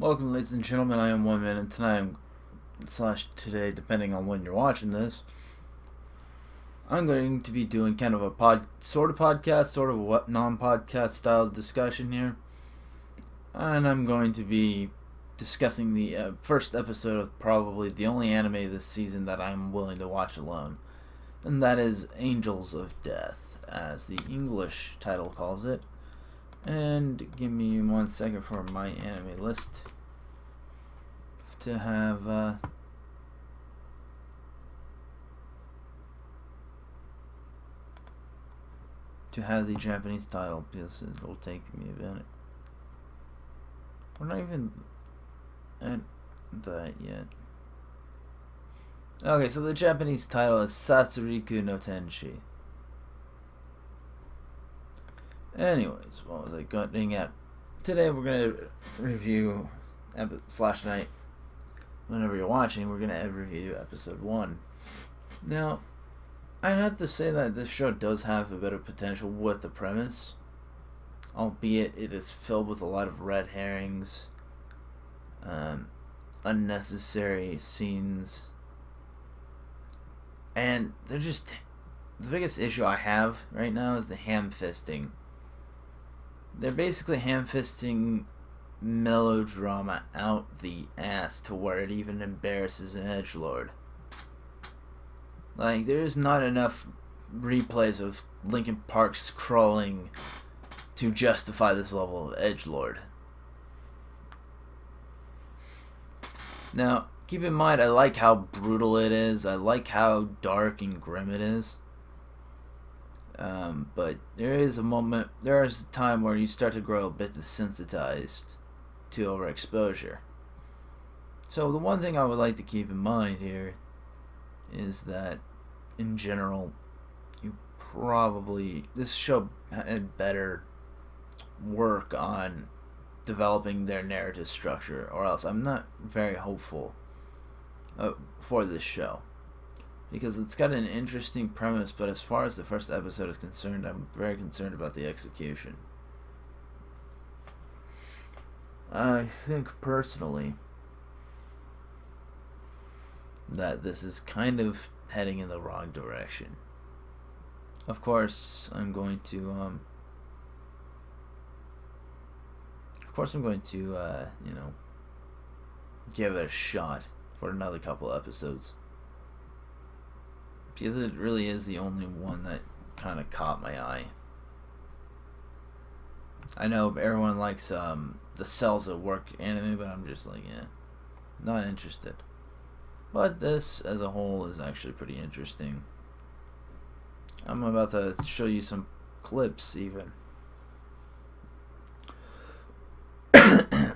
Welcome, ladies and gentlemen. I am OneMan, and tonight today, depending on when you're watching this, I'm going to be doing kind of a podcast, sort of a non-podcast style discussion here, and I'm going to be discussing the first episode of probably the only anime this season that I'm willing to watch alone, and that is Angels of Death, as the English title calls it. And give me 1 second for my anime list to have the Japanese title, because it will take me a minute. We're not even at that yet. Okay, so the Japanese title is Satsuriku no Tenshi. Anyways, what was I getting at? Today we're going to review /night. Whenever you're watching, we're going to review episode 1. Now, I'd have to say that this show does have a bit of potential with the premise, albeit it is filled with a lot of red herrings, unnecessary scenes, and they're just... The biggest issue I have right now is the ham-fisting. They're basically ham-fisting melodrama out the ass to where it even embarrasses an edgelord. Like, there is not enough replays of Linkin Park's crawling to justify this level of edgelord. Now, keep in mind, I like how brutal it is. I like how dark and grim it is. But there is a time where you start to grow a bit desensitized to overexposure. So the one thing I would like to keep in mind here is that, in general, this show had better work on developing their narrative structure, or else I'm not very hopeful for this show. Because it's got an interesting premise, but as far as the first episode is concerned, I'm very concerned about the execution. I think, personally, that this is kind of heading in the wrong direction. Of course, I'm going to, give it a shot for another couple episodes. Because it really is the only one that kind of caught my eye. I know everyone likes the Cells at Work anime, but I'm just like, not interested. But this, as a whole, is actually pretty interesting. I'm about to show you some clips, even. I'm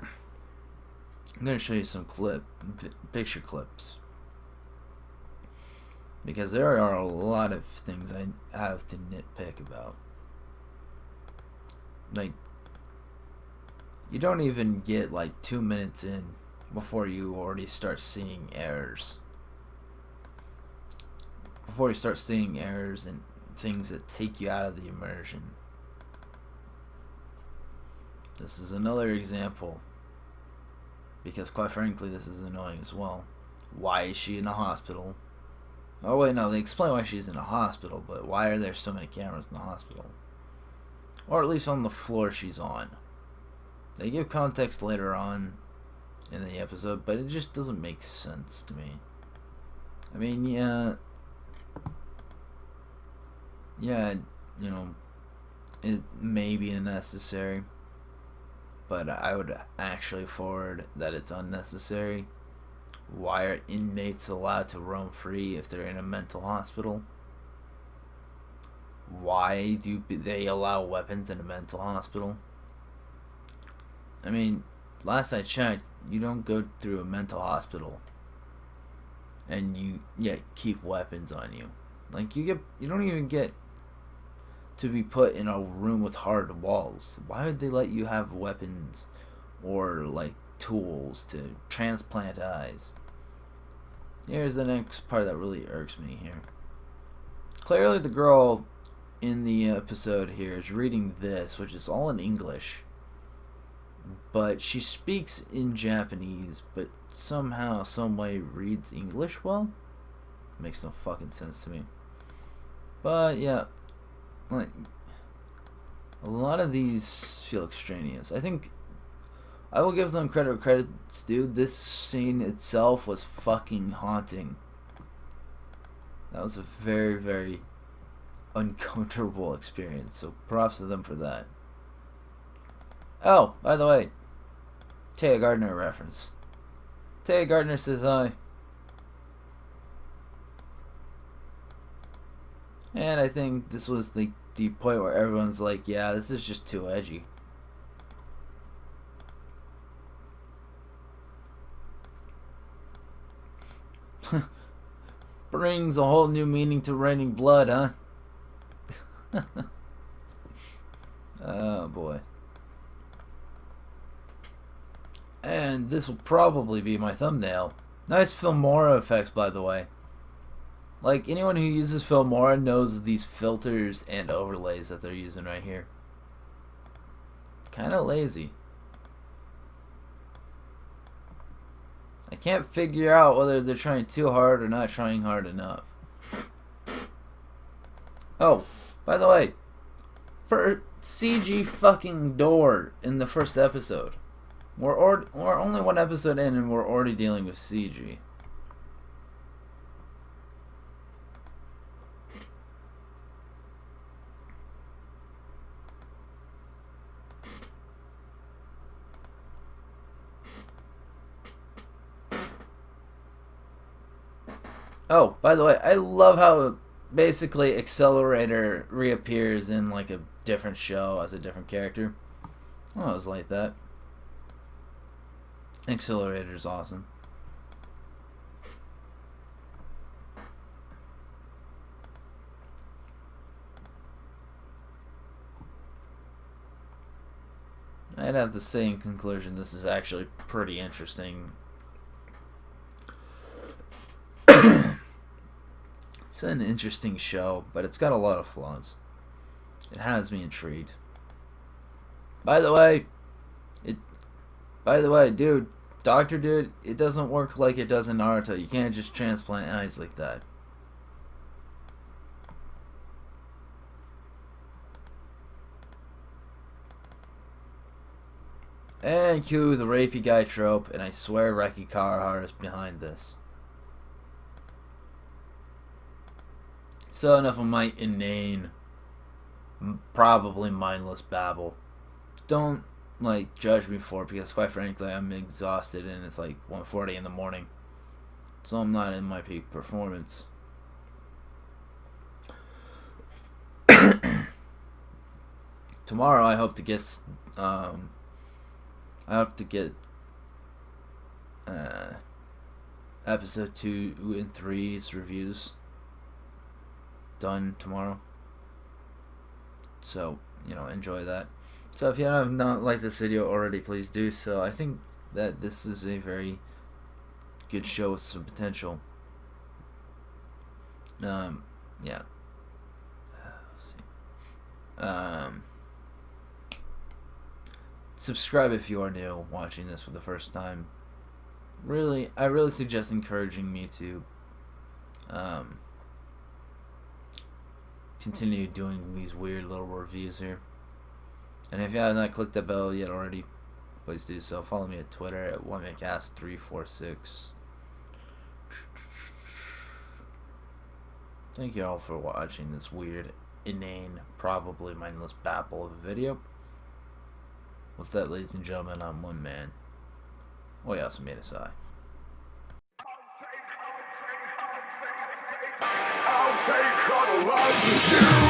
going to show you some picture clips. Because there are a lot of things I have to nitpick about. Like, you don't even get like 2 minutes in before you already start seeing errors. Before you start seeing errors and things that take you out of the immersion. This is another example. Because quite frankly, this is annoying as well. Why is she in a hospital? Oh wait, no, they explain why she's in a hospital, but why are there so many cameras in the hospital? Or at least on the floor she's on. They give context later on in the episode, but it just doesn't make sense to me. I mean, it may be necessary, but I would actually forward that it's unnecessary. Why are inmates allowed to roam free if they're in a mental hospital? Why do they allow weapons in a mental hospital? I mean, last I checked, you don't go through a mental hospital and you keep weapons on you. Like, you don't even get to be put in a room with hard walls. Why would they let you have weapons or like tools to transplant eyes? Here's the next part that really irks me here. Clearly the girl in the episode here is reading this, which is all in English. but she speaks in Japanese, but somehow, some way reads English well. Makes no fucking sense to me. But yeah, like a lot of these feel extraneous. I think I will give them credit where credit's due. This scene itself was fucking haunting. That was a very, very uncomfortable experience. So props to them for that. Oh, by the way, Taya Gardner reference. Taya Gardner says hi. And I think this was the point where everyone's like, yeah, this is just too edgy. Brings a whole new meaning to raining blood, huh? Oh boy. And this will probably be my thumbnail. Nice Filmora effects, by the way. Like, anyone who uses Filmora knows these filters and overlays that they're using right here. Kinda lazy. I can't figure out whether they're trying too hard or not trying hard enough. Oh, by the way, for CG fucking door in the first episode. We're only one episode in and we're already dealing with CG. Oh, by the way, I love how basically Accelerator reappears in like a different show as a different character. Oh, it was like that. Accelerator's awesome. I'd have to say in conclusion, this is actually pretty interesting. It's an interesting show, but it's got a lot of flaws. It has me intrigued. By the way, dude, Doctor Dude, it doesn't work like it does in Naruto. You can't just transplant eyes like that. And cue the rapey guy trope, and I swear Reki Karahara is behind this. So enough of my inane, probably mindless babble. Don't like judge me for it, because quite frankly I'm exhausted and it's like 1:40 in the morning, so I'm not in my peak performance. Tomorrow I hope to get episode 2 and 3's reviews done tomorrow, so enjoy that. So if you have not liked this video already, please do so. I think that this is a very good show with some potential. Yeah. Let's see. Subscribe if you are new, watching this for the first time. I really suggest encouraging me to continue doing these weird little reviews here. And if you have not clicked the bell yet already, please do so. Follow me at Twitter at OneManCast346. Thank you all for watching this weird, inane, probably mindless babble of a video. With that, ladies and gentlemen, I'm One Man. ODYSSEY. I'll take all the love you do.